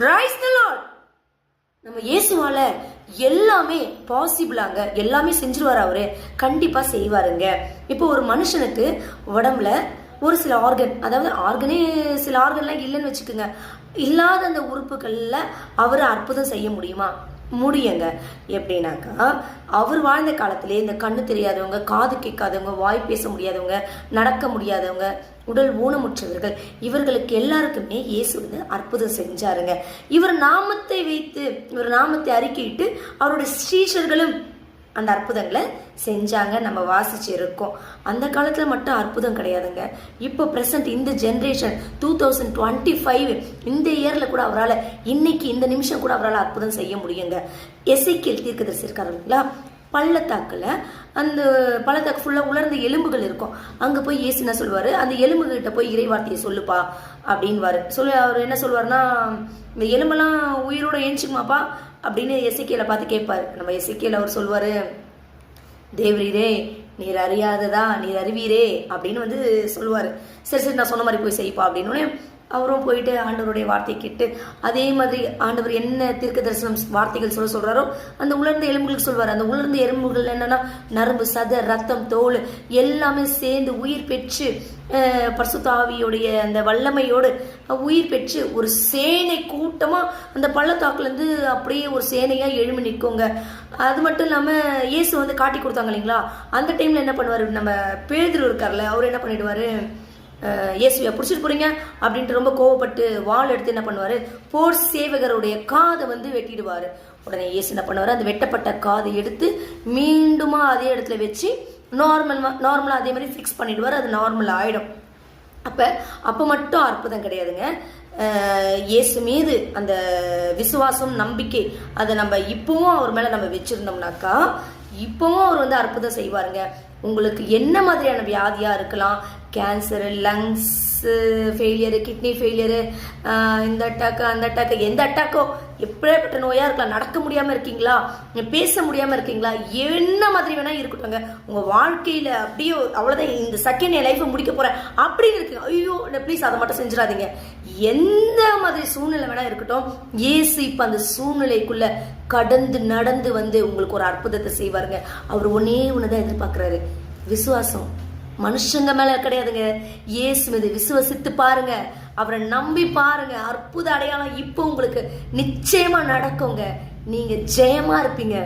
Praise the Lord. நம்ம இயேசுவால எல்லாமே பாசிபிளாங்க, எல்லாமே செஞ்சிருவாரு, அவரு கண்டிப்பா செய்வாருங்க. இப்போ ஒரு மனுஷனுக்கு உடம்புல ஒரு சில ஆர்கன், அதாவது ஆர்கனே சில ஆர்கன்லாம் இல்லைன்னு வச்சுக்கோங்க, இல்லாத அந்த உறுப்புகள்ல அவர் அற்புதம் செய்ய முடியுமா? முடியுங்க. எப்படின்னாக்கா, அவர் வாழ்ந்த காலத்திலே இந்த கண்ணு தெரியாதவங்க, காது கேட்காதவங்க, வாய் பேச முடியாதவங்க, நடக்க முடியாதவங்க, உடல் ஊனமுற்றவர்கள், இவர்களுக்கு எல்லாருக்குமே இயேசு வந்து அற்புதம் செஞ்சாருங்க. இவர் நாமத்தை வைத்து, இவர் நாமத்தை அறிக்கையிட்டு அவருடைய சீஷர்களும் அந்த அற்புதங்களை செஞ்சாங்க. நம்ம வாசிச்சு இருக்கோம். அந்த காலத்துல மட்டும் அற்புதம் கிடையாதுங்க. இப்போ பிரசன்ட் இந்த ஜென்ரேஷன் 2025 இந்த இயர்ல கூட அவரால், இன்னைக்கு இந்த நிமிஷம் கூட அவரால் அற்புதம் செய்ய முடியுங்க. எசேக்கியேல் தீர்க்கதரிசி இருக்காருங்களா, பள்ளத்தாக்குல அந்த பள்ளத்தாக்கு ஃபுல்லா உலர்ந்த எலும்புகள் இருக்கும். அங்க போய் இயேசு என்ன சொல்லுவாரு, அந்த எலும்புகிட்ட போய் இறைவார்த்தையை சொல்லுப்பா அப்படின்வாரு. சொல்லி அவர் என்ன சொல்லுவாருன்னா, இந்த எலும்பெல்லாம் உயிரோட ஏஞ்சிக்குமாப்பா அப்படின்னு எசேக்கியேலை பார்த்து கேட்பாரு. நம்ம எசேக்கியேல் அவர் சொல்லுவாரு, தேவரீரே நீர் அறியாததா, நீர் அறிவீரே அப்படின்னு வந்து சொல்லுவாரு. சரி சரி நான் சொன்ன மாதிரி போய் செய்ப்பா அப்படின்னு அவரும் போயிட்டு ஆண்டவருடைய வார்த்தை கேட்டு அதே மாதிரி ஆண்டவர் என்ன தீர்க்க தரிசனம் வார்த்தைகள் சொல்றாரோ அந்த உலர்ந்த எலும்புகளுக்கு சொல்வார். அந்த உலர்ந்த எலும்புகள் என்னன்னா, நரம்பு, சத, ரத்தம், தோல் எல்லாமே சேர்ந்து உயிர் பெற்று பரிசுத்த ஆவியோடைய அந்த வல்லமையோடு உயிர் பெற்று ஒரு சேனை கூட்டமா அந்த பள்ளத்தாக்குல இருந்து அப்படியே ஒரு சேனையா எழுமி நிற்குங்க. அது மட்டும் இல்லாம இயேசு வந்து காட்டி கொடுத்தாங்க இல்லைங்களா, அந்த டைம்ல என்ன பண்ணுவாரு, நம்ம பேதுரு இருக்கார்ல, அவர் என்ன பண்ணிடுவாரு, இயேசுவை பிடிச்சிட்டு போறீங்க அப்படின்ட்டு ரொம்ப கோவப்பட்டு வாள் எடுத்து என்ன பண்ணுவாரு, போர் சேவகருடைய காதை வந்து வெட்டிடுவாரு. உடனே இயேசு என்ன பண்ணுவாரு, அந்த வெட்டப்பட்ட காதை எடுத்து மீண்டுமா அதே இடத்துல வச்சு நார்மலா அதே மாதிரி ஃபிக்ஸ் பண்ணிடுவாரு. அது நார்மல் ஆயிடும். அப்ப மட்டும் அற்புதம் கிடையாதுங்க. இயேசு மீது அந்த விசுவாசம், நம்பிக்கை, அதை நம்ம இப்பவும் அவர் மேல நம்ம வச்சிருந்தோம்னாக்கா இப்பவும் அவர் வந்து அற்புதம் செய்வாருங்க. உங்களுக்கு என்ன மாதிரியான வியாதியா இருக்கலாம், cancer, lungs failure, kidney failure, இந்த அட்டாக்கு அந்த அட்டாக்கு, எந்த அட்டாக்கோ, எப்படிப்பட்ட நோயா இருக்கலாம், நடக்க முடியாம இருக்கீங்களா, பேச முடியாம இருக்கீங்களா, என்ன மாதிரி வேணா இருக்கட்டும்ங்க. உங்க வாழ்க்கையில அப்படியே அவ்வளவுதான், இந்த செகண்ட் என் லைஃபை முடிக்க போறேன் அப்படின்னு இருக்கு, ஐயோ ப்ளீஸ் அதை மட்டும் செஞ்சிடாதீங்க. எந்த மாதிரி சூழ்நிலை வேணா இருக்கட்டும், இயேசு இப்ப அந்த சூழ்நிலைக்குள்ள கடந்து நடந்து வந்து உங்களுக்கு ஒரு அற்புதத்தை செய்வாருங்க. அவர் ஒன்னே ஒண்ணுதான் எதிர்பார்க்கிறாரு, விசுவாசம். மனுஷங்க மேல கிடையாதுங்க, இயேசு மீது விசுவசித்து பாருங்க, அவரை நம்பி பாருங்க. அற்புத அடையாளம் இப்போ உங்களுக்கு நிச்சயமா நடக்குங்க. நீங்க ஜெயமா இருப்பீங்க.